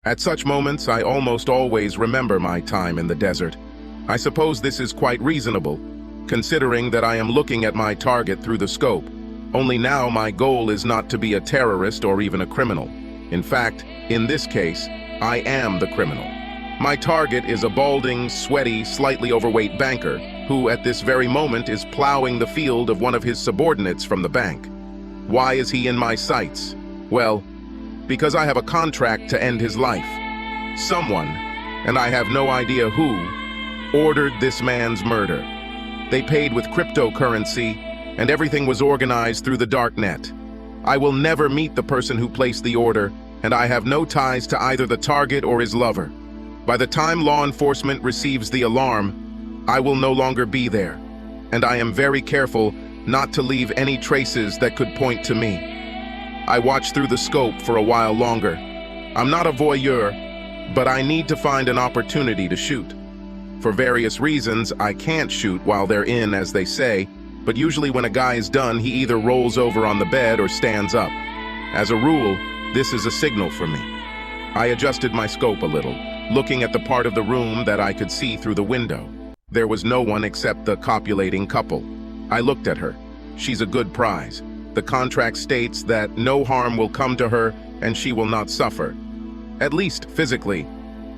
At such moments, I almost always remember my time in the desert. I suppose this is quite reasonable, considering that I am looking at my target through the scope. Only now my goal is not to be a terrorist or even a criminal. In fact, in this case, I am the criminal. My target is a balding, sweaty, slightly overweight banker who at this very moment is plowing the field of one of his subordinates from the bank. Why is he in my sights? Well, because I have a contract to end his life. Someone, and I have no idea who, ordered this man's murder. They paid with cryptocurrency, and everything was organized through the dark net. I will never meet the person who placed the order, and I have no ties to either the target or his lover. By the time law enforcement receives the alarm, I will no longer be there, and I am very careful not to leave any traces that could point to me. I watch through the scope for a while longer. I'm not a voyeur, but I need to find an opportunity to shoot. For various reasons, I can't shoot while they're in, as they say, but usually when a guy is done, he either rolls over on the bed or stands up. As a rule, this is a signal for me. I adjusted my scope a little, looking at the part of the room that I could see through the window. There was no one except the copulating couple. I looked at her. She's a good prize. The contract states that no harm will come to her and she will not suffer. At least physically.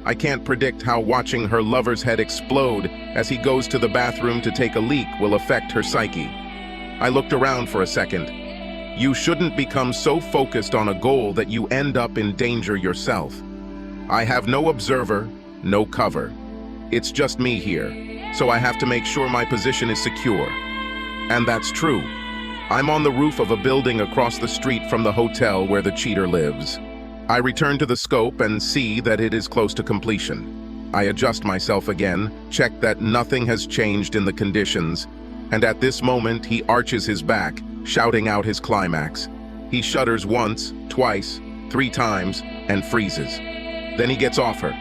I can't predict how watching her lover's head explode as he goes to the bathroom to take a leak will affect her psyche. I looked around for a second. You shouldn't become so focused on a goal that you end up in danger yourself. I have no observer, no cover. It's just me here, so I have to make sure my position is secure. And that's true. I'm on the roof of a building across the street from the hotel where the cheater lives. I return to the scope and see that it is close to completion. I adjust myself again, check that nothing has changed in the conditions, and at this moment he arches his back, shouting out his climax. He shudders once, twice, 3 times, and freezes. Then he gets off her.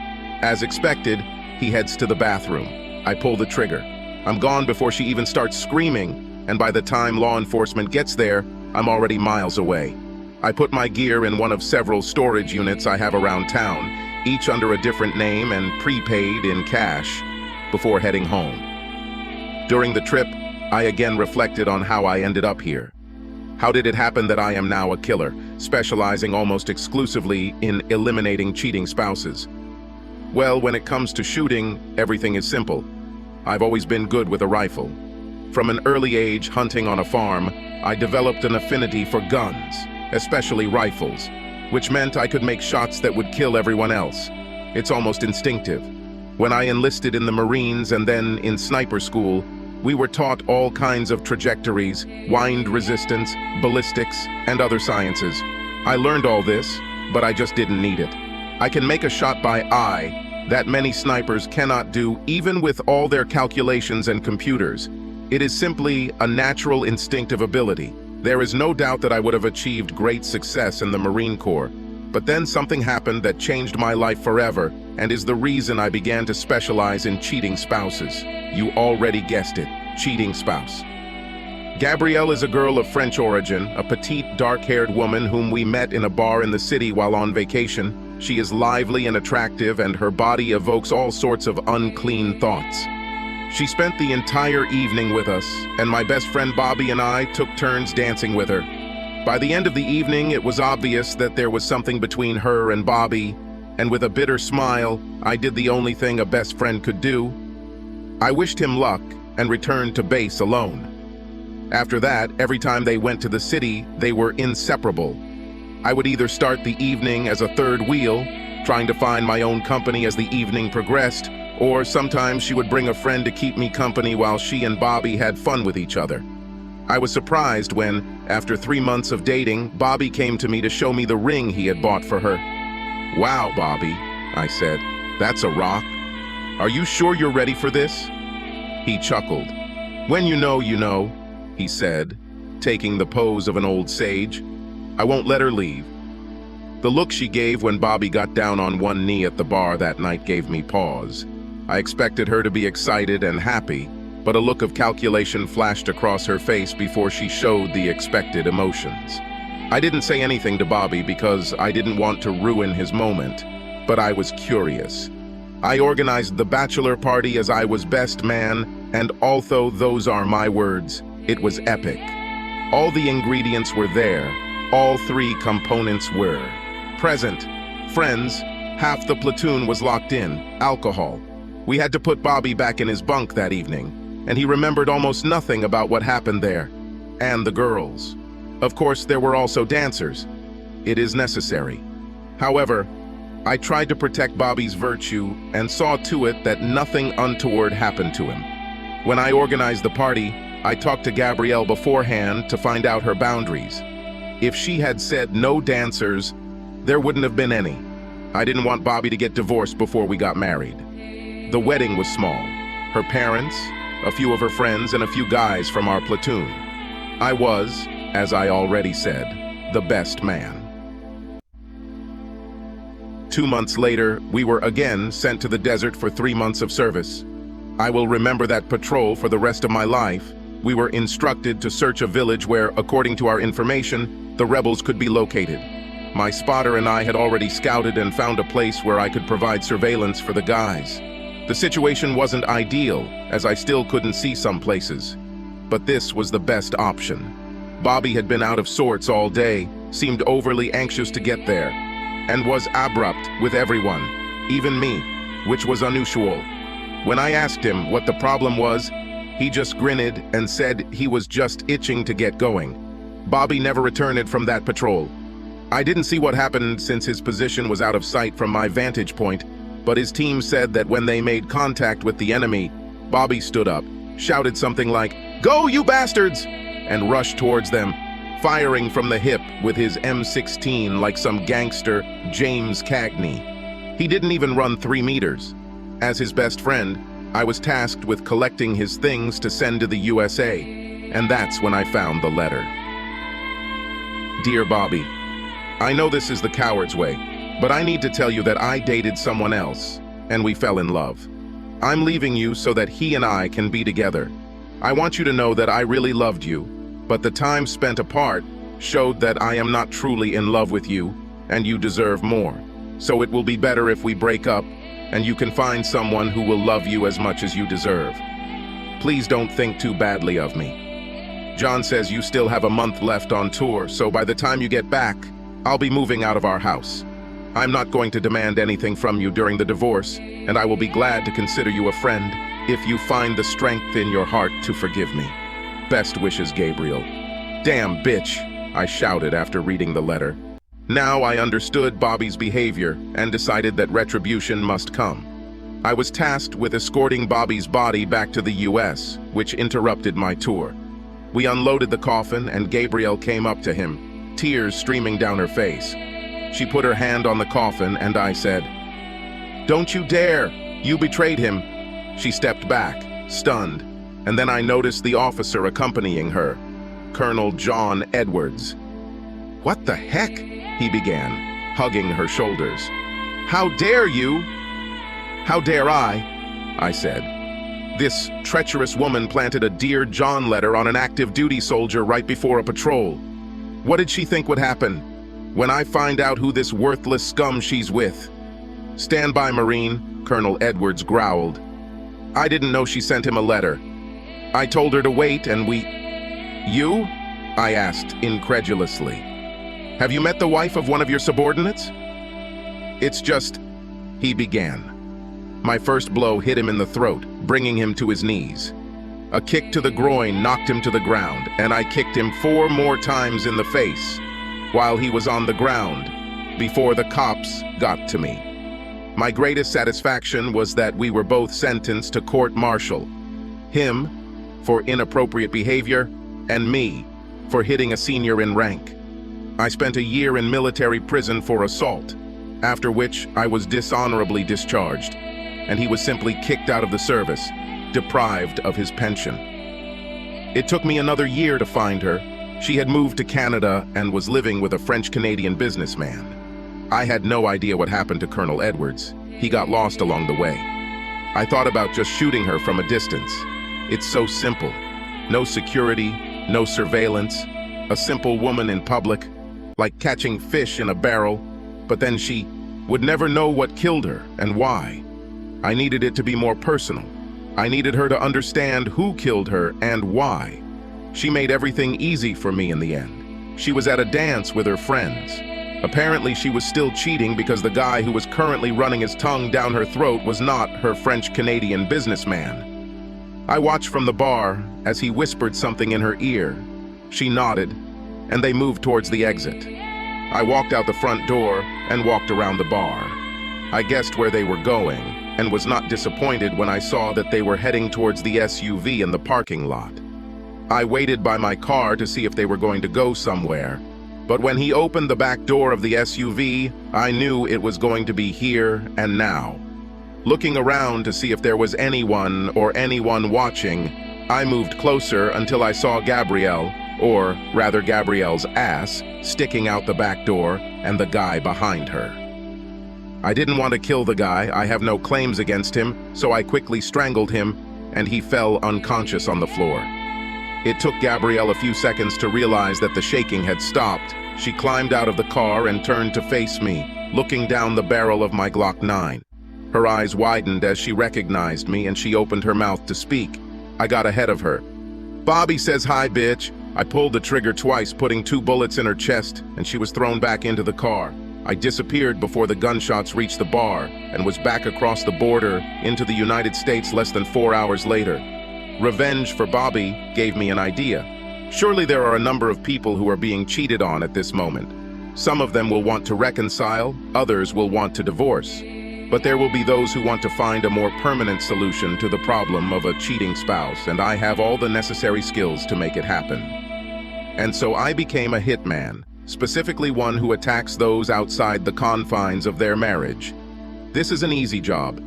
As expected, he heads to the bathroom. I pull the trigger. I'm gone before she even starts screaming, and by the time law enforcement gets there, I'm already miles away. I put my gear in one of several storage units I have around town, each under a different name and prepaid in cash, before heading home. During the trip, I again reflected on how I ended up here. How did it happen that I am now a killer, specializing almost exclusively in eliminating cheating spouses? Well, when it comes to shooting, everything is simple. I've always been good with a rifle. From an early age hunting on a farm, I developed an affinity for guns, especially rifles, which meant I could make shots that would kill everyone else. It's almost instinctive. When I enlisted in the Marines and then in sniper school, we were taught all kinds of trajectories, wind resistance, ballistics, and other sciences. I learned all this, but I just didn't need it. I can make a shot by eye that many snipers cannot do, even with all their calculations and computers. It is simply a natural instinctive ability. There is no doubt that I would have achieved great success in the Marine Corps, but then something happened that changed my life forever and is the reason I began to specialize in cheating spouses. You already guessed it, cheating spouse. Gabrielle is a girl of French origin, a petite, dark-haired woman whom we met in a bar in the city while on vacation. She is lively and attractive, and her body evokes all sorts of unclean thoughts. She spent the entire evening with us, and my best friend Bobby and I took turns dancing with her. By the end of the evening, it was obvious that there was something between her and Bobby, and with a bitter smile, I did the only thing a best friend could do. I wished him luck and returned to base alone. After that, every time they went to the city, they were inseparable. I would either start the evening as a third wheel, trying to find my own company as the evening progressed, or sometimes she would bring a friend to keep me company while she and Bobby had fun with each other. I was surprised when, after 3 months of dating, Bobby came to me to show me the ring he had bought for her. "Wow, Bobby," I said, "that's a rock. Are you sure you're ready for this?" He chuckled. "When you know," he said, taking the pose of an old sage. "I won't let her leave." The look she gave when Bobby got down on one knee at the bar that night gave me pause. I expected her to be excited and happy, but a look of calculation flashed across her face before she showed the expected emotions. I didn't say anything to Bobby because I didn't want to ruin his moment. but I was curious. I organized the bachelor party as I was best man, and although those are my words, it was epic. All the ingredients were there. All three components were present. Friends, half the platoon was locked in. Alcohol. We had to put Bobby back in his bunk that evening, and he remembered almost nothing about what happened there. And the girls. Of course, there were also dancers. It is necessary. However, I tried to protect Bobby's virtue and saw to it that nothing untoward happened to him. When I organized the party, I talked to Gabrielle beforehand to find out her boundaries. If she had said no dancers, there wouldn't have been any. I didn't want Bobby to get divorced before we got married. The wedding was small. Her parents, a few of her friends, and a few guys from our platoon. I was, as I already said, the best man. 2 months later, we were again sent to the desert for 3 months of service. I will remember that patrol for the rest of my life. We were instructed to search a village where, according to our information, the rebels could be located. My spotter and I had already scouted and found a place where I could provide surveillance for the guys. The situation wasn't ideal, as I still couldn't see some places. But this was the best option. Bobby had been out of sorts all day, seemed overly anxious to get there, and was abrupt with everyone, even me, which was unusual. When I asked him what the problem was, he just grinned and said he was just itching to get going. Bobby never returned from that patrol. I didn't see what happened since his position was out of sight from my vantage point, but his team said that when they made contact with the enemy, Bobby stood up, shouted something like, "Go, you bastards!" and rushed towards them, firing from the hip with his M16 like some gangster James Cagney. He didn't even run 3 meters. As his best friend, I was tasked with collecting his things to send to the USA, and that's when I found the letter. Dear Bobby, I know this is the coward's way, but I need to tell you that I dated someone else, and we fell in love. I'm leaving you so that he and I can be together. I want you to know that I really loved you, but the time spent apart showed that I am not truly in love with you, and you deserve more. So it will be better if we break up, and you can find someone who will love you as much as you deserve. Please don't think too badly of me. John says you still have a month left on tour, so by the time you get back, I'll be moving out of our house. I'm not going to demand anything from you during the divorce, and I will be glad to consider you a friend if you find the strength in your heart to forgive me. Best wishes, Gabriel. Damn bitch, I shouted after reading the letter. Now I understood Bobby's behavior and decided that retribution must come. I was tasked with escorting Bobby's body back to the US, which interrupted my tour. We unloaded the coffin and Gabrielle came up to him, tears streaming down her face. She put her hand on the coffin and I said, "Don't you dare! You betrayed him." She stepped back, stunned, and then I noticed the officer accompanying her, Colonel John Edwards. "What the heck?" he began, hugging her shoulders. "How dare you?" "How dare I said. This treacherous woman planted a Dear John letter on an active duty soldier right before a patrol. What did she think would happen when I find out who this worthless scum she's with? "Stand by, Marine," Colonel Edwards growled. "I didn't know she sent him a letter. I told her to wait and we..." "You?" I asked incredulously. "Have you met the wife of one of your subordinates?" "It's just..." he began. My first blow hit him in the throat, bringing him to his knees. A kick to the groin knocked him to the ground, and I kicked him 4 more times in the face while he was on the ground before the cops got to me. My greatest satisfaction was that we were both sentenced to court-martial. Him for inappropriate behavior, and me for hitting a senior in rank. I spent a year in military prison for assault, after which I was dishonorably discharged, and he was simply kicked out of the service, deprived of his pension. It took me another year to find her. She had moved to Canada and was living with a French-Canadian businessman. I had no idea what happened to Colonel Edwards. He got lost along the way. I thought about just shooting her from a distance. It's so simple. No security, no surveillance, a simple woman in public, like catching fish in a barrel, but then she would never know what killed her and why. I needed it to be more personal. I needed her to understand who killed her and why. She made everything easy for me in the end. She was at a dance with her friends. Apparently, she was still cheating because the guy who was currently running his tongue down her throat was not her French-Canadian businessman. I watched from the bar as he whispered something in her ear. She nodded, and they moved towards the exit. I walked out the front door and walked around the bar. I guessed where they were going, and was not disappointed when I saw that they were heading towards the SUV in the parking lot. I waited by my car to see if they were going to go somewhere, but when he opened the back door of the SUV, I knew it was going to be here and now. Looking around to see if there was anyone watching, I moved closer until I saw Gabrielle, or rather Gabrielle's ass, sticking out the back door and the guy behind her. I didn't want to kill the guy. I have no claims against him, so I quickly strangled him, and he fell unconscious on the floor. It took Gabrielle a few seconds to realize that the shaking had stopped. She climbed out of the car and turned to face me, looking down the barrel of my Glock 9. Her eyes widened as she recognized me, and she opened her mouth to speak. I got ahead of her. "Bobby says hi, bitch." I pulled the trigger twice, putting 2 bullets in her chest, and she was thrown back into the car. I disappeared before the gunshots reached the bar and was back across the border into the United States less than 4 hours later. Revenge for Bobby gave me an idea. Surely there are a number of people who are being cheated on at this moment. Some of them will want to reconcile, others will want to divorce. But there will be those who want to find a more permanent solution to the problem of a cheating spouse, and I have all the necessary skills to make it happen. And so I became a hitman, specifically one who attacks those outside the confines of their marriage. This is an easy job.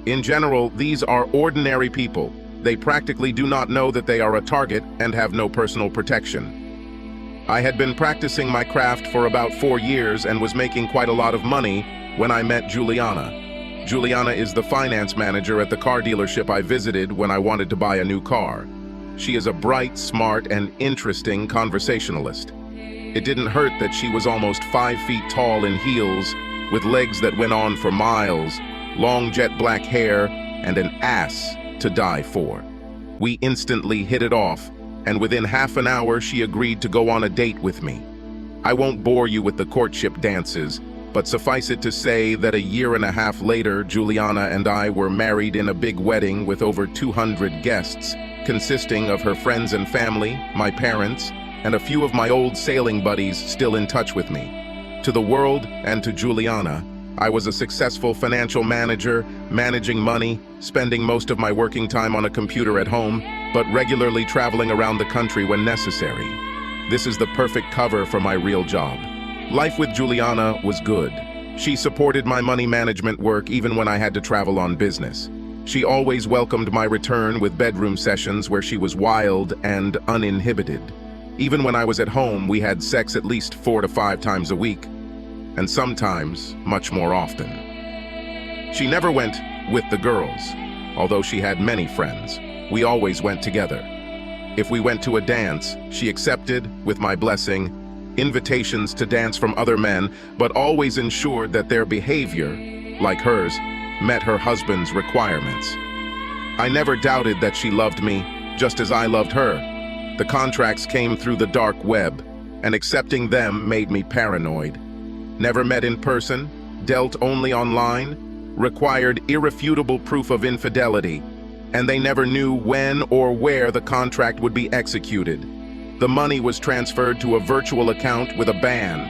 In general, these are ordinary people. They practically do not know that they are a target and have no personal protection. I had been practicing my craft for about 4 years and was making quite a lot of money when I met Juliana. Juliana is the finance manager at the car dealership I visited when I wanted to buy a new car. She is a bright, smart, and interesting conversationalist. It didn't hurt that she was almost 5 feet tall in heels, with legs that went on for miles, long jet black hair, and an ass to die for. We instantly hit it off, and within half an hour she agreed to go on a date with me. I won't bore you with the courtship dances, but suffice it to say that a year and a half later, Juliana and I were married in a big wedding with over 200 guests, consisting of her friends and family, my parents, and a few of my old sailing buddies still in touch with me. To the world and to Juliana, I was a successful financial manager, managing money, spending most of my working time on a computer at home, but regularly traveling around the country when necessary. This is the perfect cover for my real job. Life with Juliana was good. She supported my money management work even when I had to travel on business. She always welcomed my return with bedroom sessions where she was wild and uninhibited. Even when I was at home, we had sex at least 4 to 5 times a week, and sometimes much more often. She never went with the girls, although she had many friends. We always went together. If we went to a dance, she accepted, with my blessing, invitations to dance from other men, but always ensured that their behavior, like hers, met her husband's requirements. I never doubted that she loved me, just as I loved her. The contracts came through the dark web, and accepting them made me paranoid. Never met in person, dealt only online, required irrefutable proof of infidelity, and they never knew when or where the contract would be executed. The money was transferred to a virtual account with a ban,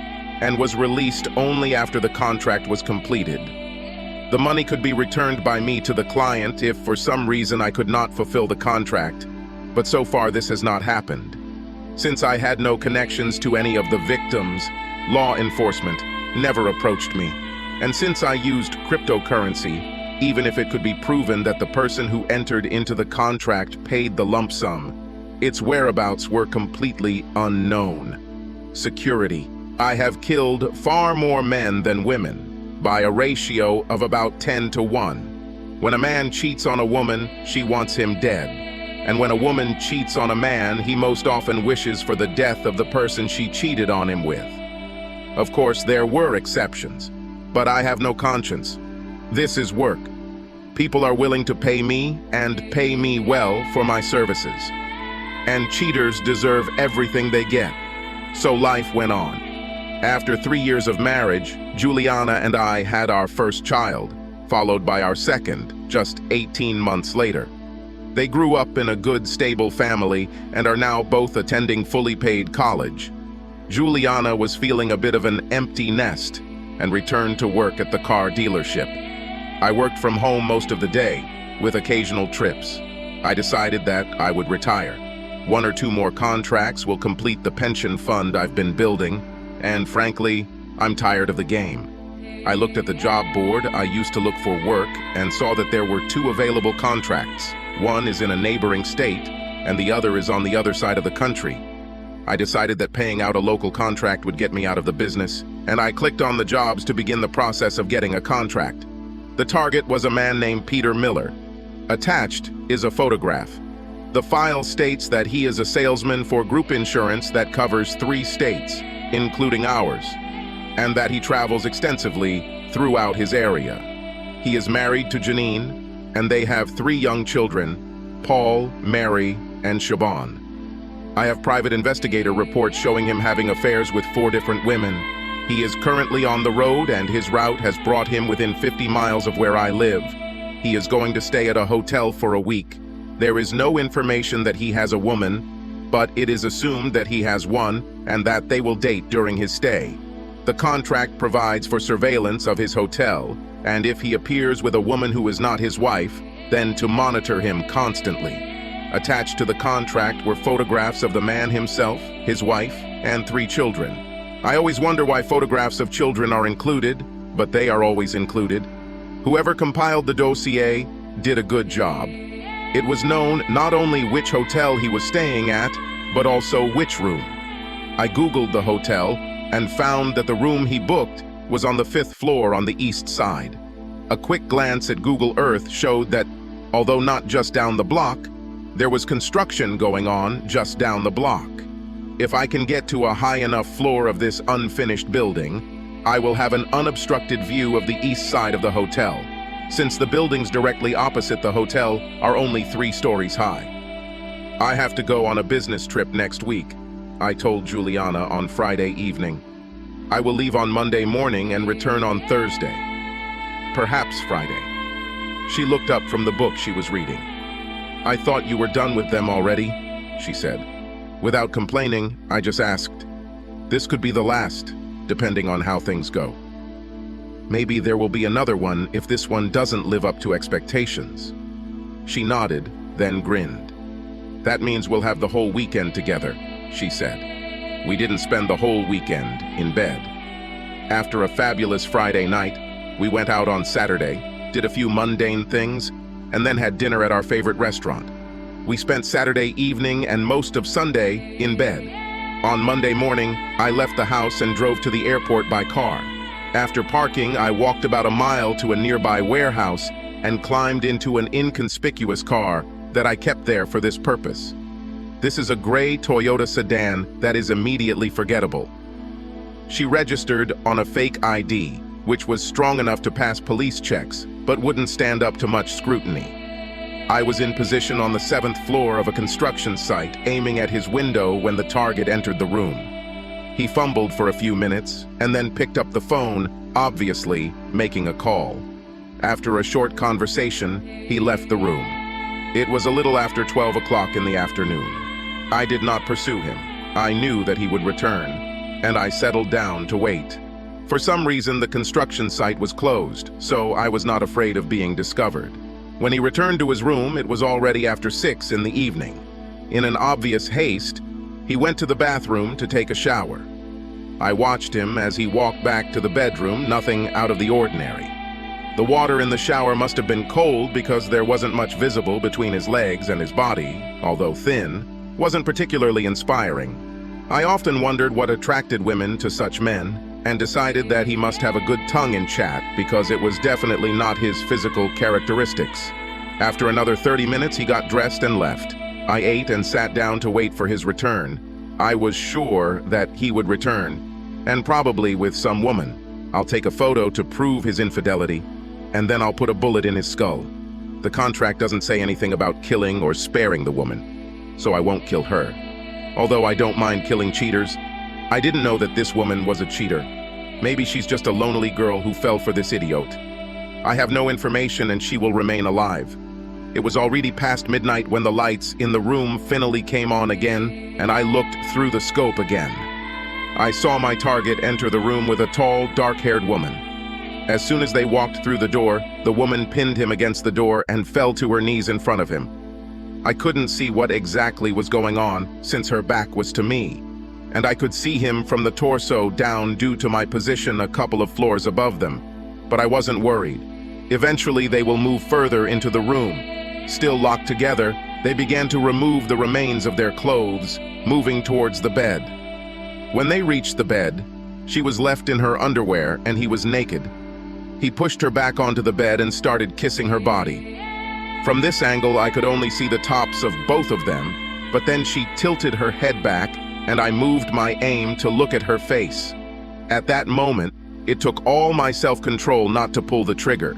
and was released only after the contract was completed. The money could be returned by me to the client if for some reason I could not fulfill the contract, but so far this has not happened. Since I had no connections to any of the victims, law enforcement never approached me. And since I used cryptocurrency, even if it could be proven that the person who entered into the contract paid the lump sum, its whereabouts were completely unknown. Security. I have killed far more men than women, by a ratio of about 10 to 1. When a man cheats on a woman, she wants him dead. And when a woman cheats on a man, he most often wishes for the death of the person she cheated on him with. Of course, there were exceptions. but I have no conscience. This is work. People are willing to pay me, and pay me well, for my services. And cheaters deserve everything they get. So life went on. After 3 years of marriage, Juliana and I had our first child, followed by our second, just 18 months later. They grew up in a good, stable family and are now both attending fully paid college. Juliana was feeling a bit of an empty nest and returned to work at the car dealership. I worked from home most of the day, with occasional trips. I decided that I would retire. 1 or 2 more contracts will complete the pension fund I've been building, and frankly, I'm tired of the game. I looked at the job board I used to look for work and saw that there were 2 available contracts. One is in a neighboring state, and the other is on the other side of the country. I decided that paying out a local contract would get me out of the business, and I clicked on the jobs to begin the process of getting a contract. The target was a man named Peter Miller. Attached is a photograph. The file states that he is a salesman for group insurance that covers 3 states, including ours, and that he travels extensively throughout his area. He is married to Janine, and they have 3 young children, Paul, Mary, and Siobhan. I have private investigator reports showing him having affairs with 4 different women. He is currently on the road, and his route has brought him within 50 miles of where I live. He is going to stay at a hotel for a week. There is no information that he has a woman, but it is assumed that he has one and that they will date during his stay. The contract provides for surveillance of his hotel, and if he appears with a woman who is not his wife, then to monitor him constantly. Attached to the contract were photographs of the man himself, his wife, and 3 children. I always wonder why photographs of children are included, but they are always included. Whoever compiled the dossier did a good job. It was known not only which hotel he was staying at, but also which room. I Googled the hotel and found that the room he booked was on the 5th floor on the east side. A quick glance at Google Earth showed that, although not just down the block, there was construction going on just down the block. If I can get to a high enough floor of this unfinished building, I will have an unobstructed view of the east side of the hotel, since the buildings directly opposite the hotel are only 3 stories high. I have to go on a business trip next week, I told Juliana on Friday evening. I will leave on Monday morning and return on Thursday. Perhaps Friday. She looked up from the book she was reading. I thought you were done with them already, she said. Without complaining, I just asked. This could be the last, depending on how things go. Maybe there will be another one if this one doesn't live up to expectations. She nodded, then grinned. That means we'll have the whole weekend together, she said. We didn't spend the whole weekend in bed. After a fabulous Friday night, we went out on Saturday, did a few mundane things, and then had dinner at our favorite restaurant. We spent Saturday evening and most of Sunday in bed. On Monday morning, I left the house and drove to the airport by car. After parking, I walked about a mile to a nearby warehouse and climbed into an inconspicuous car that I kept there for this purpose. This is a gray Toyota sedan that is immediately forgettable. She registered on a fake ID, which was strong enough to pass police checks, but wouldn't stand up to much scrutiny. I was in position on the 7th floor of a construction site, aiming at his window when the target entered the room. He fumbled for a few minutes and then picked up the phone, obviously making a call. After a short conversation, he left the room. It was a little after 12 o'clock in the afternoon. I did not pursue him. I knew that he would return, and I settled down to wait. For some reason, the construction site was closed, so I was not afraid of being discovered. When he returned to his room, it was already after 6 in the evening. In an obvious haste, he went to the bathroom to take a shower. I watched him as he walked back to the bedroom, nothing out of the ordinary. The water in the shower must have been cold because there wasn't much visible between his legs, and his body, although thin, wasn't particularly inspiring. I often wondered what attracted women to such men, and decided that he must have a good tongue in chat because it was definitely not his physical characteristics. After another 30 minutes, he got dressed and left. I ate and sat down to wait for his return. I was sure that he would return, and probably with some woman. I'll take a photo to prove his infidelity, and then I'll put a bullet in his skull. The contract doesn't say anything about killing or sparing the woman, so I won't kill her. Although I don't mind killing cheaters, I didn't know that this woman was a cheater. Maybe she's just a lonely girl who fell for this idiot. I have no information and she will remain alive. It was already past midnight when the lights in the room finally came on again, and I looked through the scope again. I saw my target enter the room with a tall, dark-haired woman. As soon as they walked through the door, the woman pinned him against the door and fell to her knees in front of him. I couldn't see what exactly was going on since her back was to me, and I could see him from the torso down due to my position a couple of floors above them. But I wasn't worried. Eventually they will move further into the room. Still locked together, they began to remove the remains of their clothes, moving towards the bed. When they reached the bed, she was left in her underwear and he was naked. He pushed her back onto the bed and started kissing her body. From this angle, I could only see the tops of both of them, but then she tilted her head back and I moved my aim to look at her face. At that moment, it took all my self-control not to pull the trigger.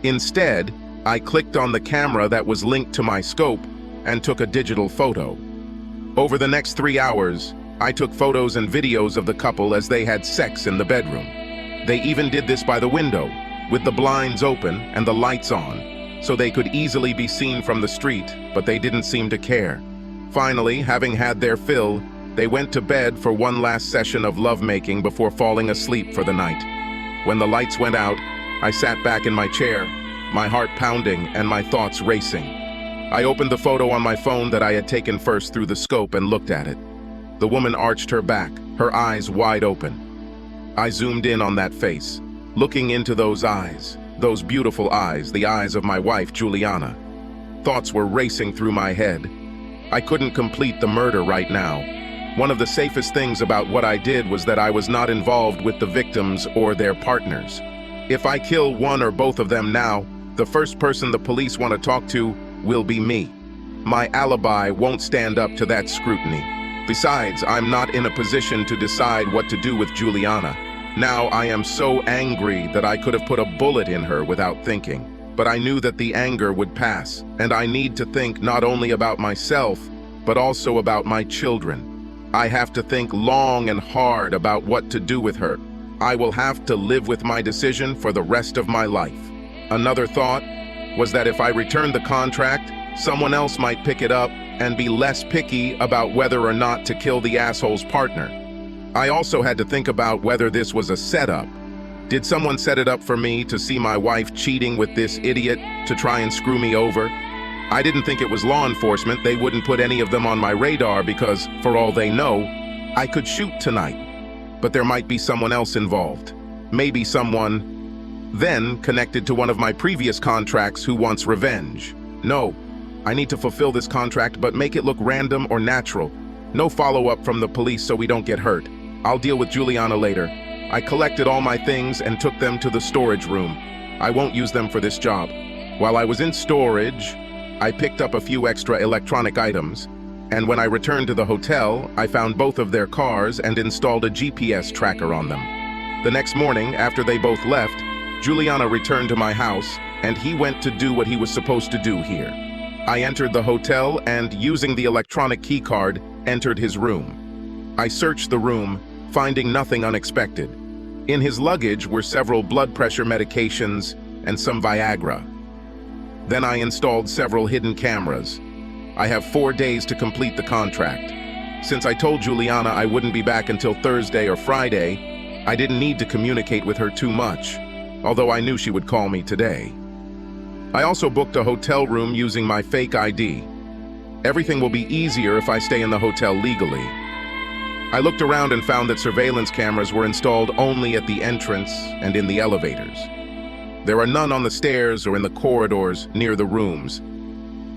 Instead, I clicked on the camera that was linked to my scope and took a digital photo. Over the next 3 hours, I took photos and videos of the couple as they had sex in the bedroom. They even did this by the window, with the blinds open and the lights on, so they could easily be seen from the street, but they didn't seem to care. Finally, having had their fill, they went to bed for one last session of lovemaking before falling asleep for the night. When the lights went out, I sat back in my chair, my heart pounding and my thoughts racing. I opened the photo on my phone that I had taken first through the scope and looked at it. The woman arched her back, her eyes wide open. I zoomed in on that face, looking into those eyes, those beautiful eyes, the eyes of my wife, Juliana. Thoughts were racing through my head. I couldn't complete the murder right now. One of the safest things about what I did was that I was not involved with the victims or their partners. If I kill one or both of them now, the first person the police want to talk to will be me. My alibi won't stand up to that scrutiny. Besides, I'm not in a position to decide what to do with Juliana. Now I am so angry that I could have put a bullet in her without thinking. But I knew that the anger would pass, and I need to think not only about myself, but also about my children. I have to think long and hard about what to do with her. I will have to live with my decision for the rest of my life. Another thought was that if I returned the contract, someone else might pick it up and be less picky about whether or not to kill the asshole's partner. I also had to think about whether this was a setup. Did someone set it up for me to see my wife cheating with this idiot to try and screw me over? I didn't think it was law enforcement. They wouldn't put any of them on my radar because, for all they know, I could shoot tonight. But there might be someone else involved. Maybe someone then connected to one of my previous contracts who wants revenge. No, I need to fulfill this contract, but make it look random or natural. No follow-up from the police so we don't get hurt. I'll deal with Juliana later. I collected all my things and took them to the storage room. I won't use them for this job. While I was in storage, I picked up a few extra electronic items, and when I returned to the hotel, I found both of their cars and installed a GPS tracker on them. The next morning, after they both left, Juliana returned to my house, and he went to do what he was supposed to do here. I entered the hotel and, using the electronic key card, entered his room. I searched the room, finding nothing unexpected. In his luggage were several blood pressure medications and some Viagra. Then I installed several hidden cameras. I have 4 days to complete the contract. Since I told Juliana I wouldn't be back until Thursday or Friday, I didn't need to communicate with her too much, although I knew she would call me today. I also booked a hotel room using my fake ID. Everything will be easier if I stay in the hotel legally. I looked around and found that surveillance cameras were installed only at the entrance and in the elevators. There are none on the stairs or in the corridors near the rooms.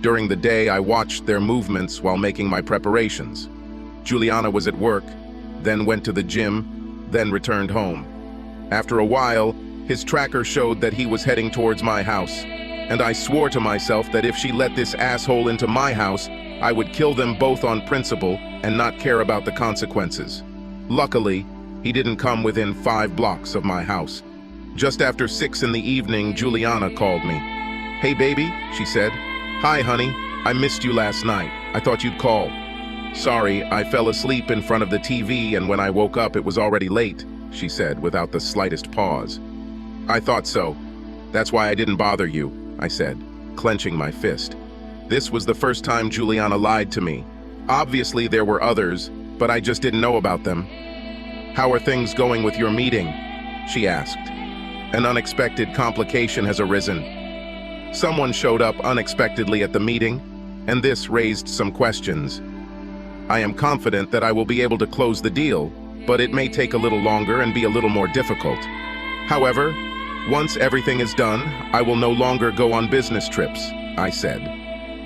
During the day, I watched their movements while making my preparations. Juliana was at work, then went to the gym, then returned home. After a while, his tracker showed that he was heading towards my house, and I swore to myself that if she let this asshole into my house, I would kill them both on principle and not care about the consequences. Luckily, He didn't come within 5 blocks of my house. Just after 6 in the evening, Juliana called me. "Hey baby," she said. "Hi honey, I missed you last night. I thought you'd call." "Sorry, I fell asleep in front of the TV and when I woke up it was already late," she said without the slightest pause. "I thought so. That's why I didn't bother you," I said, clenching my fist. This was the first time Juliana lied to me. Obviously there were others, but I just didn't know about them. "How are things going with your meeting?" she asked. "An unexpected complication has arisen. Someone showed up unexpectedly at the meeting, and this raised some questions. I am confident that I will be able to close the deal, but it may take a little longer and be a little more difficult. However, once everything is done, I will no longer go on business trips," I said.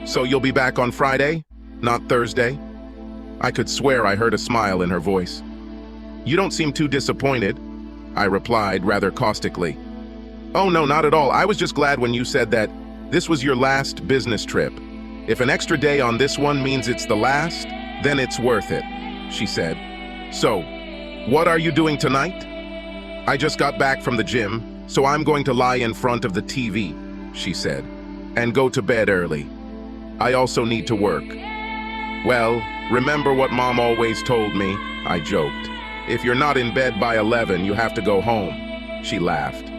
"So you'll be back on Friday, not Thursday?" I could swear I heard a smile in her voice. "You don't seem too disappointed," I replied rather caustically. "Oh no, not at all. I was just glad when you said that this was your last business trip. If an extra day on this one means it's the last, then it's worth it," she said. "So, what are you doing tonight?" "I just got back from the gym, so I'm going to lie in front of the TV," she said, "and go to bed early. I also need to work." "Well, remember what Mom always told me," I joked. "If you're not in bed by 11, you have to go home." She laughed.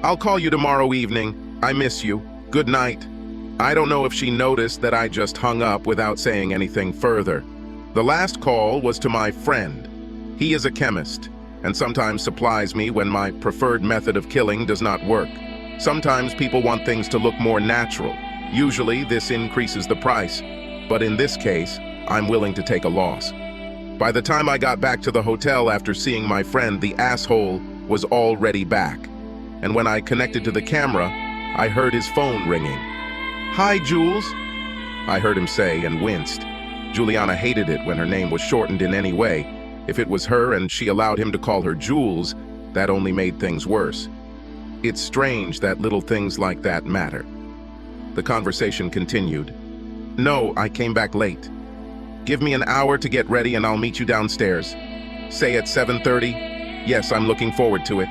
"I'll call you tomorrow evening. I miss you. Good night." I don't know if she noticed that I just hung up without saying anything further. The last call was to my friend. He is a chemist, and sometimes supplies me when my preferred method of killing does not work. Sometimes people want things to look more natural. Usually this increases the price, but in this case, I'm willing to take a loss. By the time I got back to the hotel after seeing my friend, the asshole was already back. And when I connected to the camera, I heard his phone ringing. "Hi, Jules," I heard him say and winced. Juliana hated it when her name was shortened in any way. If it was her and she allowed him to call her Jules, that only made things worse. It's strange that little things like that matter. The conversation continued. "No, I came back late. Give me an hour to get ready and I'll meet you downstairs. Say at 7:30? Yes, I'm looking forward to it.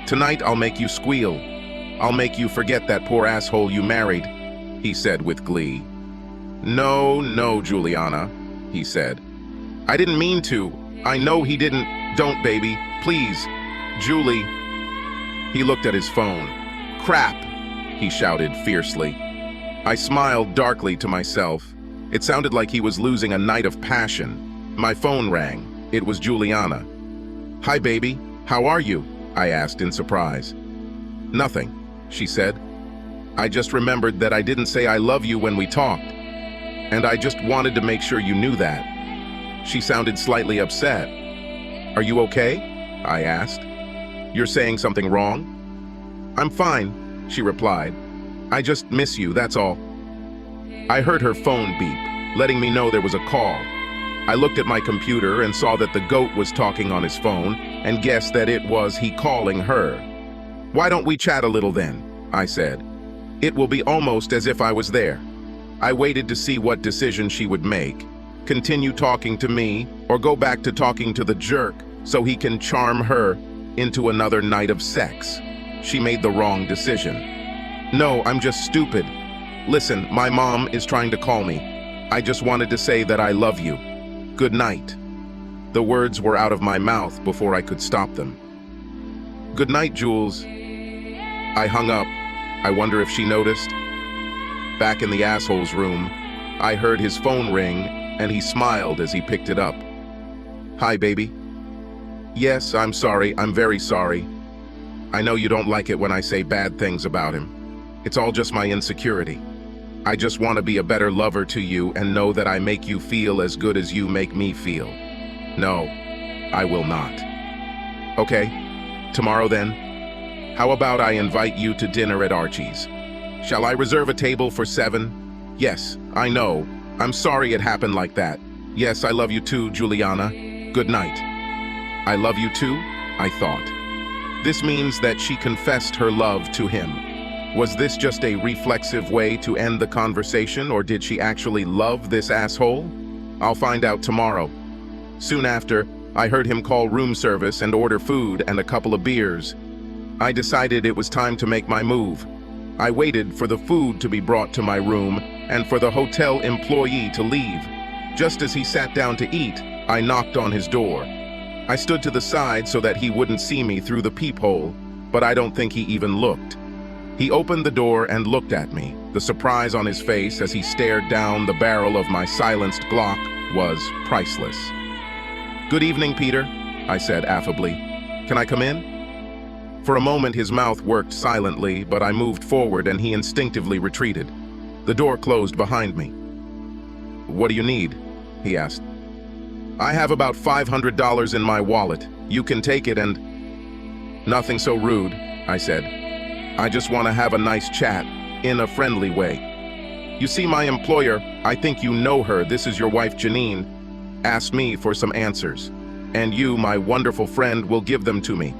Tonight I'll make you squeal. I'll make you forget that poor asshole you married," he said with glee. No, Juliana," he said. "I didn't mean to. I know he didn't. Don't, baby. Please. Julie." He looked at his phone. "Crap," he shouted fiercely. I smiled darkly to myself. It sounded like he was losing a night of passion. My phone rang. It was Juliana. "Hi, baby. How are you?" I asked in surprise. "Nothing," she said. "I just remembered that I didn't say I love you when we talked. And I just wanted to make sure you knew that." She sounded slightly upset. "Are you okay?" I asked. "You're saying something wrong?" "I'm fine," she replied. "I just miss you, that's all." I heard her phone beep, letting me know there was a call. I looked at my computer and saw that the goat was talking on his phone and guessed that it was he calling her. "Why don't we chat a little then?" I said. "It will be almost as if I was there." I waited to see what decision she would make. Continue talking to me or go back to talking to the jerk so he can charm her into another night of sex. She made the wrong decision. "No, I'm just stupid. Listen, my mom is trying to call me. I just wanted to say that I love you. Good night." The words were out of my mouth before I could stop them. "Good night, Jules." I hung up. I wonder if she noticed. Back in the asshole's room, I heard his phone ring and he smiled as he picked it up. "Hi, baby." "Yes, I'm sorry. I'm very sorry. I know you don't like it when I say bad things about him. It's all just my insecurity. I just want to be a better lover to you and know that I make you feel as good as you make me feel. No, I will not." "Okay, tomorrow then. How about I invite you to dinner at Archie's? Shall I reserve a table for 7? "Yes, I know. I'm sorry it happened like that. Yes, I love you too, Juliana. Good night." I love you too, I thought. This means that she confessed her love to him. Was this just a reflexive way to end the conversation, or did she actually love this asshole? I'll find out tomorrow. Soon after, I heard him call room service and order food and a couple of beers. I decided it was time to make my move. I waited for the food to be brought to my room and for the hotel employee to leave. Just as he sat down to eat, I knocked on his door. I stood to the side so that he wouldn't see me through the peephole, but I don't think he even looked. He opened the door and looked at me. The surprise on his face as he stared down the barrel of my silenced Glock was priceless. "Good evening, Peter," I said affably. "Can I come in?" For a moment his mouth worked silently, but I moved forward and he instinctively retreated. The door closed behind me. "What do you need?" he asked. "I have about $500 in my wallet. You can take it and—" "Nothing so rude," I said. "I just want to have a nice chat, in a friendly way. You see, my employer, I think you know her, this is your wife Janine, asked me for some answers. And you, my wonderful friend, will give them to me.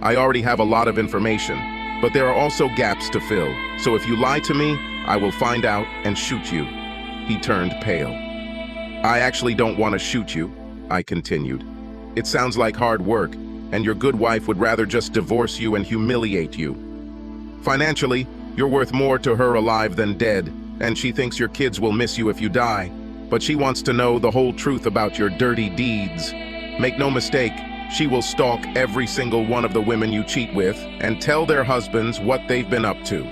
I already have a lot of information, but there are also gaps to fill. So if you lie to me, I will find out and shoot you." He turned pale. "I actually don't want to shoot you," I continued. "It sounds like hard work, and your good wife would rather just divorce you and humiliate you. Financially, you're worth more to her alive than dead, and she thinks your kids will miss you if you die, but she wants to know the whole truth about your dirty deeds. Make no mistake, she will stalk every single one of the women you cheat with and tell their husbands what they've been up to.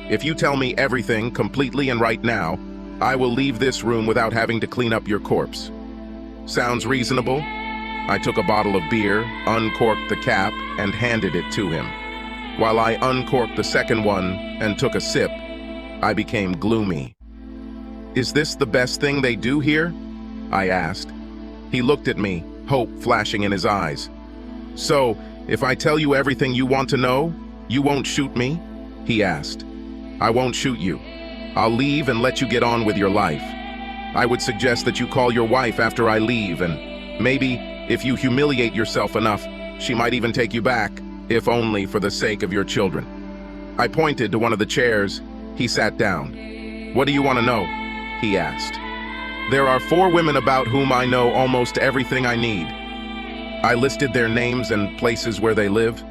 If you tell me everything completely and right now, I will leave this room without having to clean up your corpse. Sounds reasonable?" I took a bottle of beer, uncorked the cap, and handed it to him. While I uncorked the second one and took a sip, I became gloomy. "Is this the best thing they do here?" I asked. He looked at me, hope flashing in his eyes. "So, if I tell you everything you want to know, you won't shoot me?" he asked. "I won't shoot you. I'll leave and let you get on with your life. I would suggest that you call your wife after I leave, and maybe, if you humiliate yourself enough, she might even take you back, if only for the sake of your children." I pointed to one of the chairs. He sat down. "What do you want to know?" he asked. "There are 4 women about whom I know almost everything I need." I listed their names and places where they live.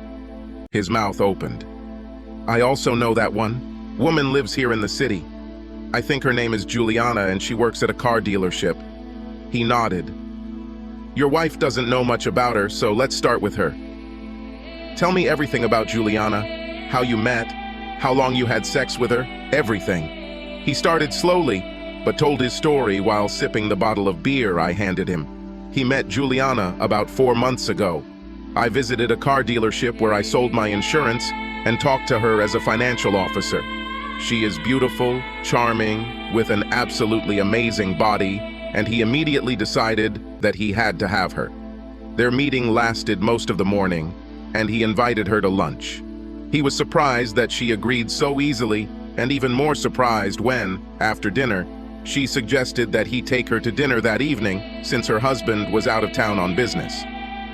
His mouth opened. "I also know that one. Woman lives here in the city. I think her name is Juliana and she works at a car dealership." He nodded. "Your wife doesn't know much about her, so let's start with her. Tell me everything about Juliana, how you met, how long you had sex with her, everything." He started slowly, but told his story while sipping the bottle of beer I handed him. He met Juliana about 4 months ago. I visited a car dealership where I sold my insurance and talked to her as a financial officer. She is beautiful, charming, with an absolutely amazing body, and he immediately decided that he had to have her. Their meeting lasted most of the morning, and he invited her to lunch. He was surprised that she agreed so easily, and even more surprised when, after dinner, she suggested that he take her to dinner that evening since her husband was out of town on business.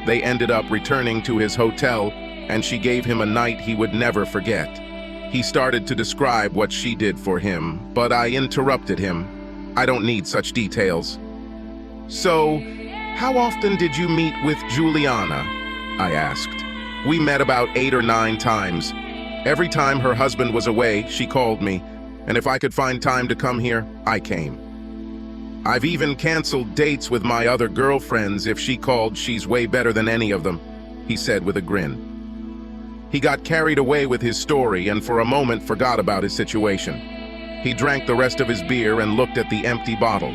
They ended up returning to his hotel, and she gave him a night he would never forget. He started to describe what she did for him, but I interrupted him. "I don't need such details." "So, how often did you meet with Juliana?" I asked. "We met about 8 or 9 times. Every time her husband was away, she called me, and if I could find time to come here, I came. I've even canceled dates with my other girlfriends if she called. She's way better than any of them," he said with a grin. He got carried away with his story and for a moment forgot about his situation. He drank the rest of his beer and looked at the empty bottle.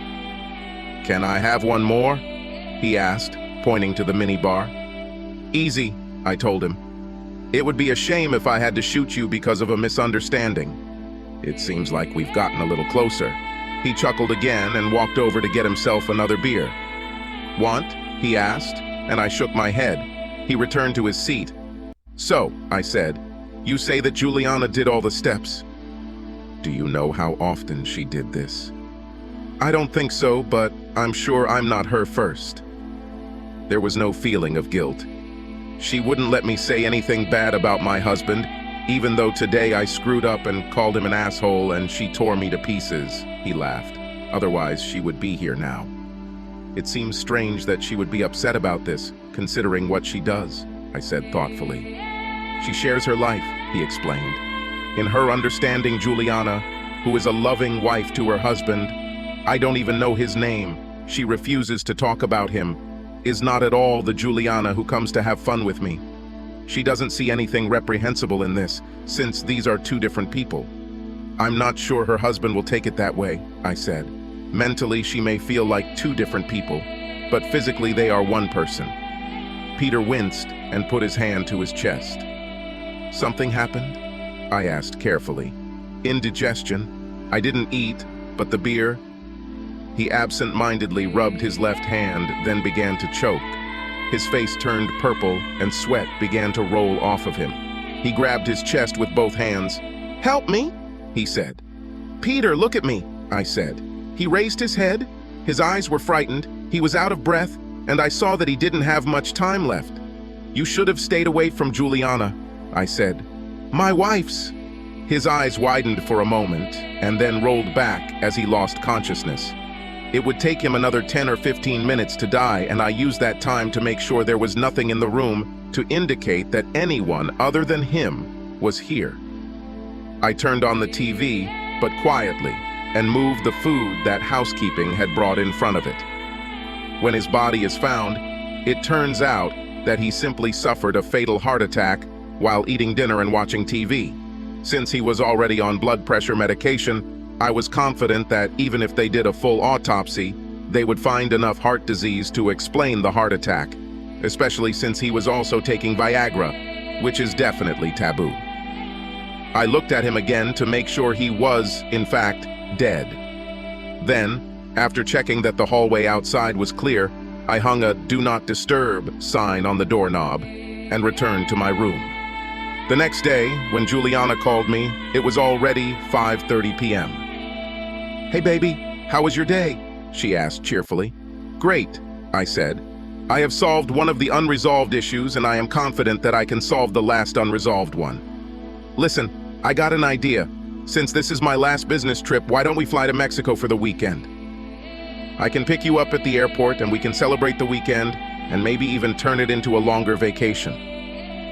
"Can I have one more?" he asked, pointing to the minibar. "Easy," I told him. "It would be a shame if I had to shoot you because of a misunderstanding." "It seems like we've gotten a little closer." He chuckled again and walked over to get himself another beer. "Want?" he asked, and I shook my head. He returned to his seat. "So," I said, "you say that Juliana did all the steps. Do you know how often she did this?" "I don't think so, but I'm sure I'm not her first." There was no feeling of guilt. She wouldn't let me say anything bad about my husband, even though today I screwed up and called him an asshole and she tore me to pieces, he laughed. Otherwise, she would be here now. It seems strange that she would be upset about this, considering what she does, I said thoughtfully. She shares her life, he explained. In her understanding, Juliana, who is a loving wife to her husband, I don't even know his name, she refuses to talk about him, is not at all the Juliana who comes to have fun with me. She doesn't see anything reprehensible in this, since these are two different people. I'm not sure her husband will take it that way, I said. Mentally, she may feel like two different people, but physically they are one person. Peter winced and put his hand to his chest. Something happened? I asked carefully. Indigestion. I didn't eat, but the beer. He absent-mindedly rubbed his left hand, then began to choke. His face turned purple and sweat began to roll off of him. He grabbed his chest with both hands. "Help me," he said. "Peter, look at me," I said. He raised his head. His eyes were frightened. He was out of breath, and I saw that he didn't have much time left. "You should have stayed away from Juliana," I said. "My wife's." His eyes widened for a moment and then rolled back as he lost consciousness. It would take him another 10 or 15 minutes to die, and I used that time to make sure there was nothing in the room to indicate that anyone other than him was here. I turned on the TV, but quietly, and moved the food that housekeeping had brought in front of it. When his body is found, it turns out that he simply suffered a fatal heart attack while eating dinner and watching TV. Since he was already on blood pressure medication, I was confident that even if they did a full autopsy, they would find enough heart disease to explain the heart attack, especially since he was also taking Viagra, which is definitely taboo. I looked at him again to make sure he was, in fact, dead. Then, after checking that the hallway outside was clear, I hung a "Do Not Disturb" sign on the doorknob and returned to my room. The next day, when Juliana called me, it was already 5:30 p.m. "Hey baby, how was your day?" she asked cheerfully. "Great," I said. "I have solved one of the unresolved issues, and I am confident that I can solve the last unresolved one. Listen, I got an idea. Since this is my last business trip, why don't we fly to Mexico for the weekend? I can pick you up at the airport and we can celebrate the weekend and maybe even turn it into a longer vacation.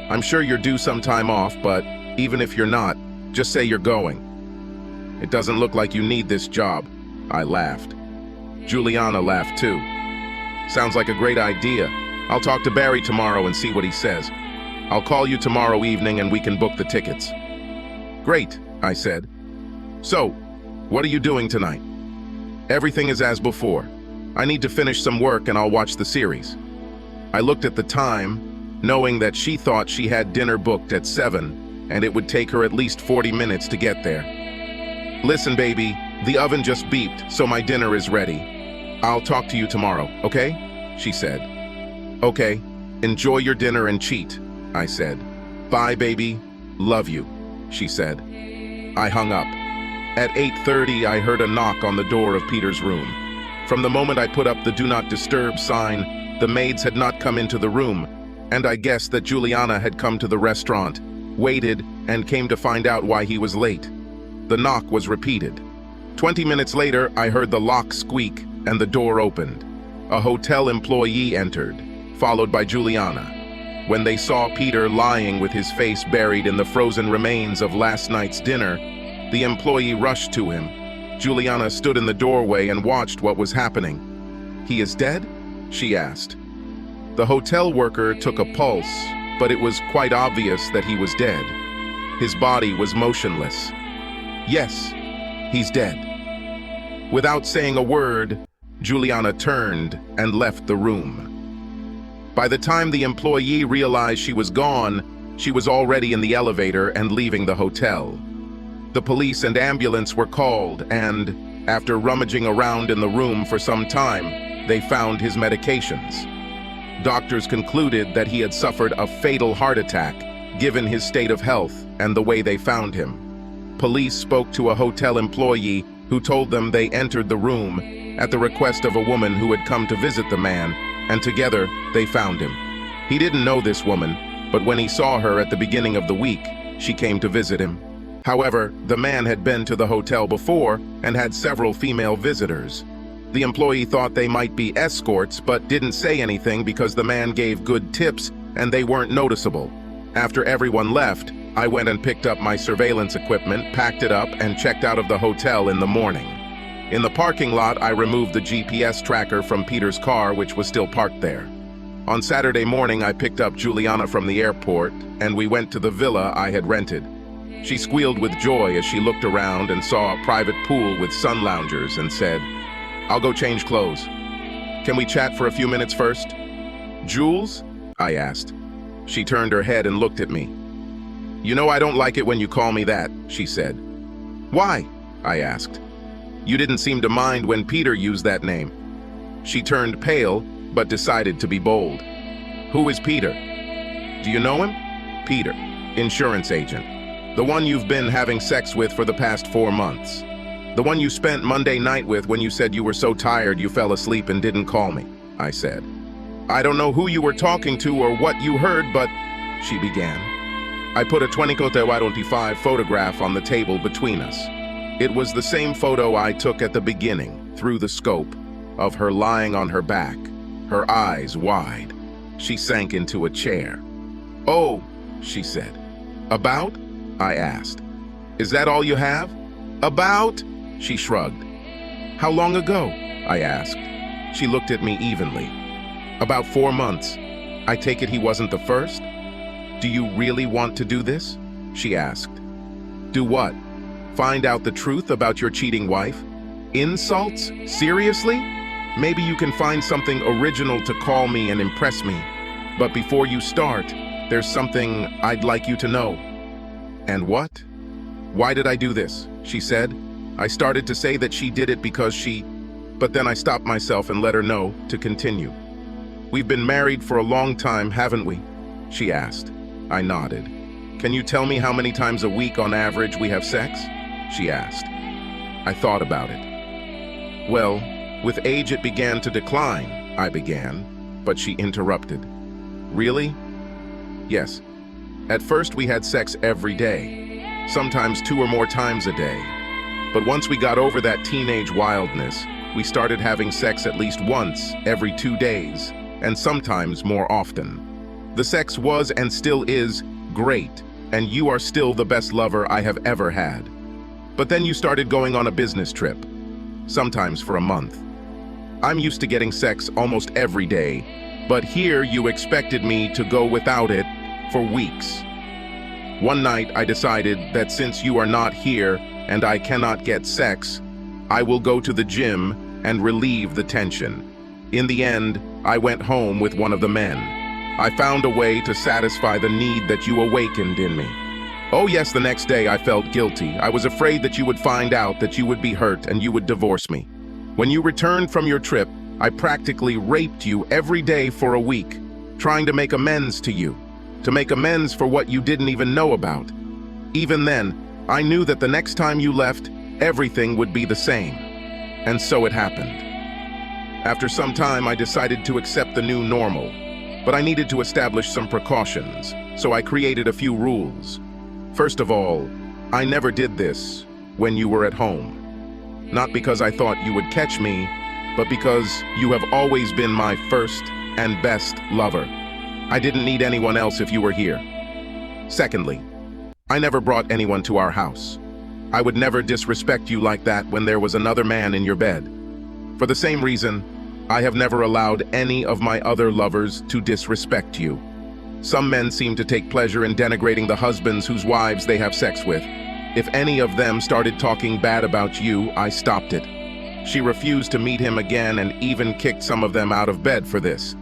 I'm sure you're due some time off, but even if you're not, just say you're going. It doesn't look like you need this job." I laughed. Juliana laughed too. "Sounds like a great idea. I'll talk to Barry tomorrow and see what he says. I'll call you tomorrow evening and we can book the tickets." "Great," I said. "So, what are you doing tonight?" "Everything is as before. I need to finish some work and I'll watch the series." I looked at the time, knowing that she thought she had dinner booked at 7, and it would take her at least 40 minutes to get there. "Listen, baby, the oven just beeped, so my dinner is ready. I'll talk to you tomorrow, okay?" she said. "Okay, enjoy your dinner and cheat," I said. "Bye, baby. Love you," she said. I hung up. At 8:30, I heard a knock on the door of Peter's room. From the moment I put up the "Do Not Disturb" sign, the maids had not come into the room, and I guessed that Juliana had come to the restaurant, waited, and came to find out why he was late. The knock was repeated. 20 minutes later, I heard the lock squeak and the door opened. A hotel employee entered, followed by Juliana. When they saw Peter lying with his face buried in the frozen remains of last night's dinner, the employee rushed to him. Juliana stood in the doorway and watched what was happening. "He is dead?" she asked. The hotel worker took a pulse, but it was quite obvious that he was dead. His body was motionless. "Yes, he's dead." Without saying a word, Juliana turned and left the room. By the time the employee realized she was gone, she was already in the elevator and leaving the hotel. The police and ambulance were called, and, after rummaging around in the room for some time, they found his medications. Doctors concluded that he had suffered a fatal heart attack, given his state of health and the way they found him. Police spoke to a hotel employee who told them they entered the room at the request of a woman who had come to visit the man, and together they found him. He didn't know this woman, but when he saw her at the beginning of the week, she came to visit him. However, the man had been to the hotel before and had several female visitors. The employee thought they might be escorts, but didn't say anything because the man gave good tips and they weren't noticeable. After everyone left, I went and picked up my surveillance equipment, packed it up, and checked out of the hotel in the morning. In the parking lot, I removed the GPS tracker from Peter's car, which was still parked there. On Saturday morning, I picked up Juliana from the airport, and we went to the villa I had rented. She squealed with joy as she looked around and saw a private pool with sun loungers and said, "I'll go change clothes. Can we chat for a few minutes first?" "Jules?" I asked. She turned her head and looked at me. "You know I don't like it when you call me that," she said. "Why?" I asked. "You didn't seem to mind when Peter used that name." She turned pale, but decided to be bold. "Who is Peter?" "Do you know him?" "Peter, insurance agent. The one you've been having sex with for the past 4 months. The one you spent Monday night with when you said you were so tired you fell asleep and didn't call me," I said. "I don't know who you were talking to or what you heard, but," she began. I put a 2025 photograph on the table between us. It was the same photo I took at the beginning, through the scope, of her lying on her back, her eyes wide. She sank into a chair. "Oh," she said. "About?" I asked. "Is that all you have?" "About?" She shrugged. "How long ago?" I asked. She looked at me evenly. "About 4 months. I take it he wasn't the first?" "Do you really want to do this?" she asked. "Do what? Find out the truth about your cheating wife? Insults? Seriously? Maybe you can find something original to call me and impress me. But before you start, there's something I'd like you to know." "And what?" "Why did I do this?" she said. I started to say that she did it because but then I stopped myself and let her know to continue. "We've been married for a long time, haven't we?" she asked. I nodded. "Can you tell me how many times a week on average we have sex?" she asked. I thought about it. "Well, with age it began to decline," I began, but she interrupted. "Really?" "Yes. At first we had sex every day, sometimes 2 or more times a day. But once we got over that teenage wildness, we started having sex at least once every 2 days, and sometimes more often. The sex was and still is great, and you are still the best lover I have ever had. But then you started going on a business trip, sometimes for a month. I'm used to getting sex almost every day, but here you expected me to go without it for weeks. One night I decided that since you are not here and I cannot get sex, I will go to the gym and relieve the tension. In the end, I went home with one of the men. I found a way to satisfy the need that you awakened in me. Oh yes, the next day I felt guilty. I was afraid that you would find out, that you would be hurt and you would divorce me. When you returned from your trip, I practically raped you every day for a week, trying to make amends to you, to make amends for what you didn't even know about. Even then, I knew that the next time you left, everything would be the same. And so it happened. After some time, I decided to accept the new normal, but I needed to establish some precautions, so I created a few rules. First of all, I never did this when you were at home. Not because I thought you would catch me, but because you have always been my first and best lover. I didn't need anyone else if you were here. Secondly, I never brought anyone to our house. I would never disrespect you like that when there was another man in your bed. For the same reason, I have never allowed any of my other lovers to disrespect you. Some men seem to take pleasure in denigrating the husbands whose wives they have sex with. If any of them started talking bad about you, I stopped it. She refused to meet him again and even kicked some of them out of bed for this.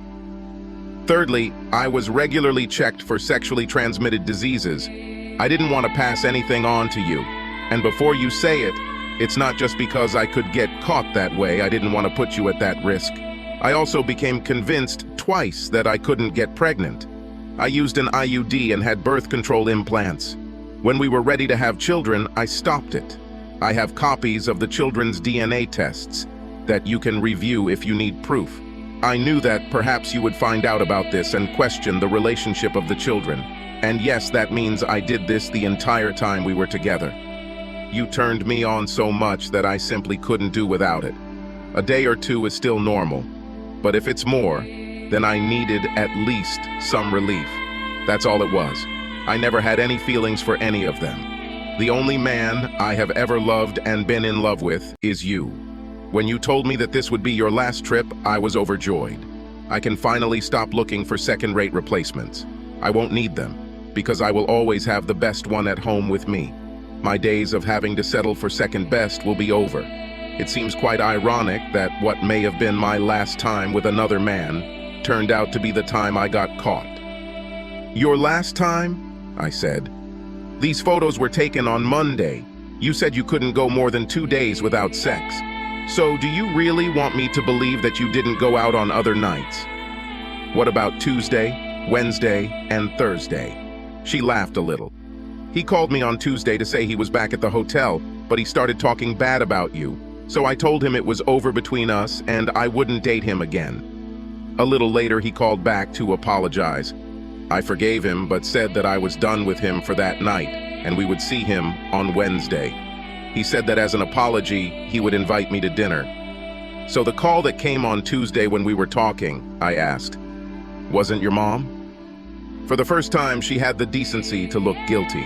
Thirdly, I was regularly checked for sexually transmitted diseases. I didn't want to pass anything on to you. And before you say it, it's not just because I could get caught that way. I didn't want to put you at that risk. I also became convinced twice that I couldn't get pregnant. I used an IUD and had birth control implants. When we were ready to have children, I stopped it. I have copies of the children's DNA tests that you can review if you need proof. I knew that perhaps you would find out about this and question the relationship of the children. And yes, that means I did this the entire time we were together. You turned me on so much that I simply couldn't do without it. A day or two is still normal. But if it's more, then I needed at least some relief. That's all it was. I never had any feelings for any of them. The only man I have ever loved and been in love with is you. When you told me that this would be your last trip, I was overjoyed. I can finally stop looking for second-rate replacements. I won't need them, because I will always have the best one at home with me. My days of having to settle for second best will be over. It seems quite ironic that what may have been my last time with another man turned out to be the time I got caught. Your last time? I said. These photos were taken on Monday. You said you couldn't go more than 2 days without sex. So do you really want me to believe that you didn't go out on other nights? What about Tuesday, Wednesday, and Thursday? She laughed a little. He called me on Tuesday to say he was back at the hotel, but he started talking bad about you. So I told him it was over between us and I wouldn't date him again. A little later, he called back to apologize. I forgave him, but said that I was done with him for that night, and we would see him on Wednesday. He said that as an apology, he would invite me to dinner. So the call that came on Tuesday when we were talking, I asked, wasn't your mom? For the first time, she had the decency to look guilty.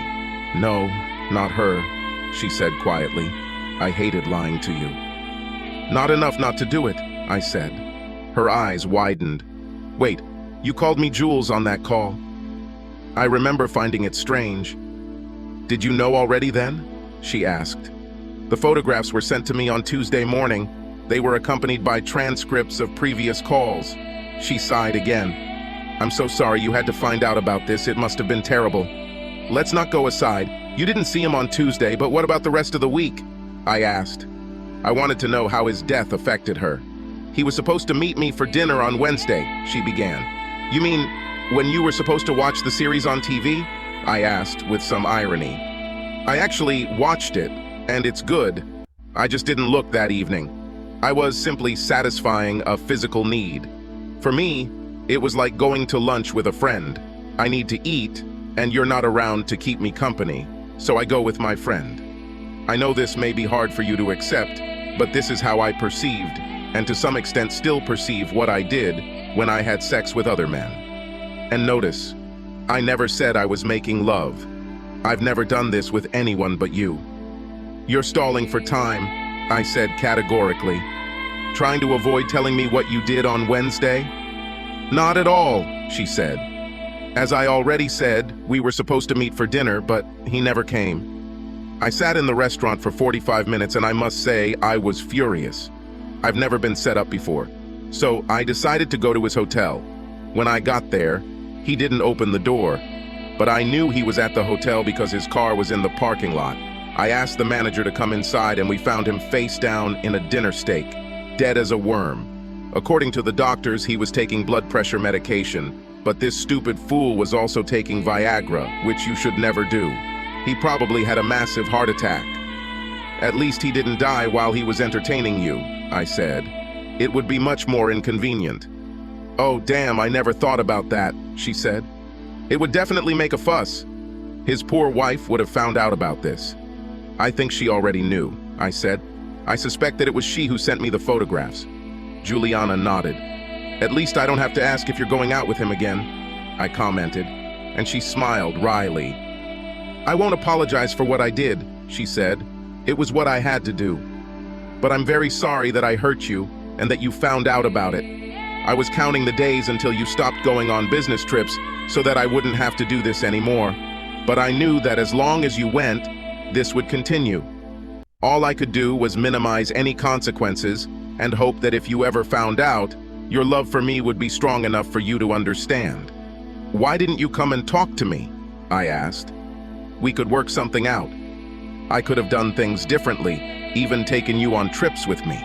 No, not her, she said quietly. I hated lying to you. Not enough not to do it, I said. Her eyes widened. Wait, you called me Jules on that call? I remember finding it strange. Did you know already then? She asked. The photographs were sent to me on Tuesday morning. They were accompanied by transcripts of previous calls. She sighed again. I'm so sorry you had to find out about this. It must have been terrible. Let's not go aside. You didn't see him on Tuesday, but what about the rest of the week? I asked. I wanted to know how his death affected her. He was supposed to meet me for dinner on Wednesday, she began. You mean when you were supposed to watch the series on TV? I asked with some irony. I actually watched it, and it's good. I just didn't look that evening. I was simply satisfying a physical need. For me, it was like going to lunch with a friend. I need to eat, and you're not around to keep me company, so I go with my friend. I know this may be hard for you to accept, but this is how I perceived, and to some extent still perceive what I did when I had sex with other men. And notice, I never said I was making love. I've never done this with anyone but you. You're stalling for time, I said categorically. Trying to avoid telling me what you did on Wednesday? Not at all, she said. As I already said, we were supposed to meet for dinner, but he never came. I sat in the restaurant for 45 minutes and I must say I was furious. I've never been set up before. So I decided to go to his hotel. When I got there, he didn't open the door, but I knew he was at the hotel because his car was in the parking lot. I asked the manager to come inside and we found him face down in a dinner steak, dead as a worm. According to the doctors, he was taking blood pressure medication, but this stupid fool was also taking Viagra, which you should never do. He probably had a massive heart attack. At least he didn't die while he was entertaining you, I said. It would be much more inconvenient. Oh, damn, I never thought about that, she said. It would definitely make a fuss. His poor wife would have found out about this. I think she already knew, I said. I suspect that it was she who sent me the photographs. Juliana nodded. At least I don't have to ask if you're going out with him again, I commented, and she smiled wryly. I won't apologize for what I did, she said. It was what I had to do. But I'm very sorry that I hurt you and that you found out about it. I was counting the days until you stopped going on business trips so that I wouldn't have to do this anymore. But I knew that as long as you went, this would continue. All I could do was minimize any consequences and hope that if you ever found out, your love for me would be strong enough for you to understand. Why didn't you come and talk to me? I asked. We could work something out. I could have done things differently, even taken you on trips with me.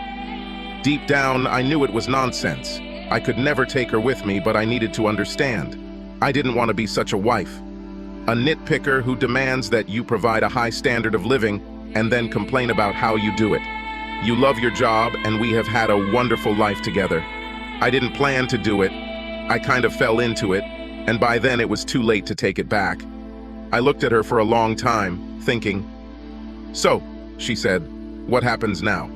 Deep down, I knew it was nonsense. I could never take her with me, but I needed to understand. I didn't want to be such a wife. A nitpicker who demands that you provide a high standard of living and then complain about how you do it. You love your job, and we have had a wonderful life together. I didn't plan to do it. I kind of fell into it, and by then it was too late to take it back. I looked at her for a long time, thinking. So, she said, what happens now?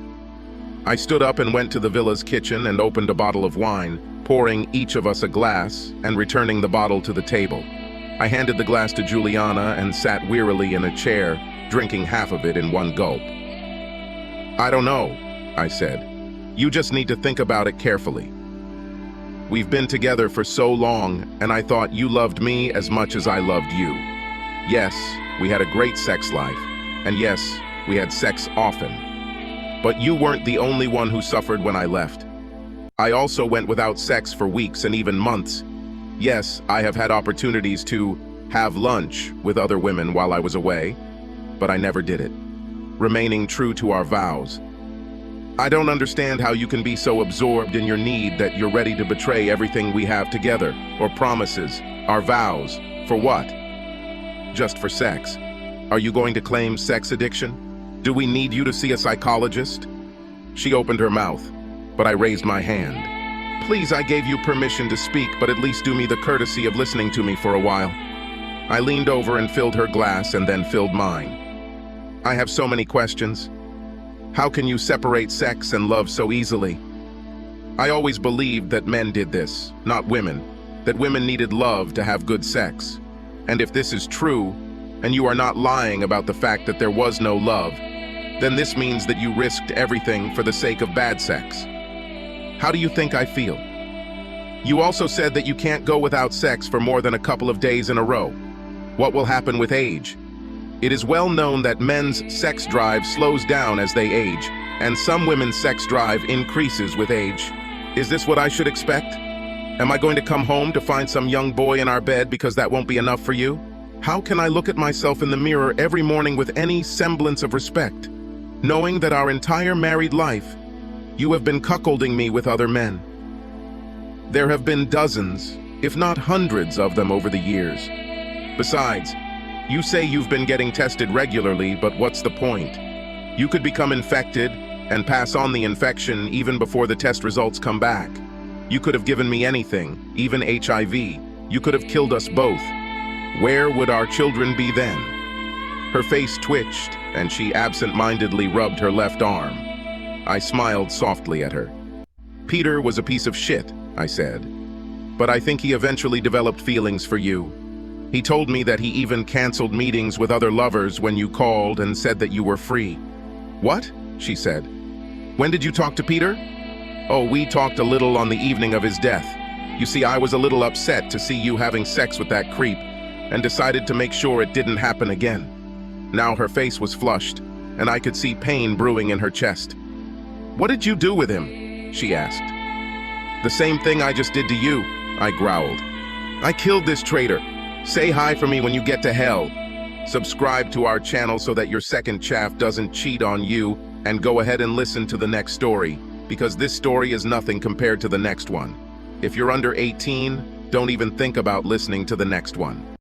I stood up and went to the villa's kitchen and opened a bottle of wine, pouring each of us a glass and returning the bottle to the table. I handed the glass to Juliana and sat wearily in a chair, drinking half of it in one gulp. "I don't know," I said. "You just need to think about it carefully. We've been together for so long, and I thought you loved me as much as I loved you. Yes, we had a great sex life, and yes, we had sex often. But you weren't the only one who suffered when I left. I also went without sex for weeks and even months. Yes, I have had opportunities to have lunch with other women while I was away, but I never did it, remaining true to our vows. I don't understand how you can be so absorbed in your need that you're ready to betray everything we have together, or promises, our vows. For what? Just for sex? Are you going to claim sex addiction? Do we need you to see a psychologist?" She opened her mouth, but I raised my hand. "Please, I gave you permission to speak, but at least do me the courtesy of listening to me for a while." I leaned over and filled her glass and then filled mine. "I have so many questions. How can you separate sex and love so easily? I always believed that men did this, not women, that women needed love to have good sex. And if this is true, and you are not lying about the fact that there was no love, then this means that you risked everything for the sake of bad sex. How do you think I feel? You also said that you can't go without sex for more than a couple of days in a row. What will happen with age? It is well known that men's sex drive slows down as they age, and some women's sex drive increases with age. Is this what I should expect? Am I going to come home to find some young boy in our bed because that won't be enough for you? How can I look at myself in the mirror every morning with any semblance of respect, knowing that our entire married life, you have been cuckolding me with other men? There have been dozens, if not hundreds of them over the years. Besides, you say you've been getting tested regularly, but what's the point? You could become infected and pass on the infection even before the test results come back. You could have given me anything, even HIV. You could have killed us both. Where would our children be then? Her face twitched, and she absent-mindedly rubbed her left arm. I smiled softly at her. Peter was a piece of shit, I said. But I think he eventually developed feelings for you. He told me that he even canceled meetings with other lovers when you called and said that you were free. What? She said. When did you talk to Peter? Oh, we talked a little on the evening of his death. You see, I was a little upset to see you having sex with that creep, and decided to make sure it didn't happen again. Now her face was flushed, and I could see pain brewing in her chest. What did you do with him? She asked. The same thing I just did to you, I growled. I killed this traitor. Say hi for me when you get to hell. Subscribe to our channel so that your second chaff doesn't cheat on you, and go ahead and listen to the next story, because this story is nothing compared to the next one. If you're under 18, don't even think about listening to the next one.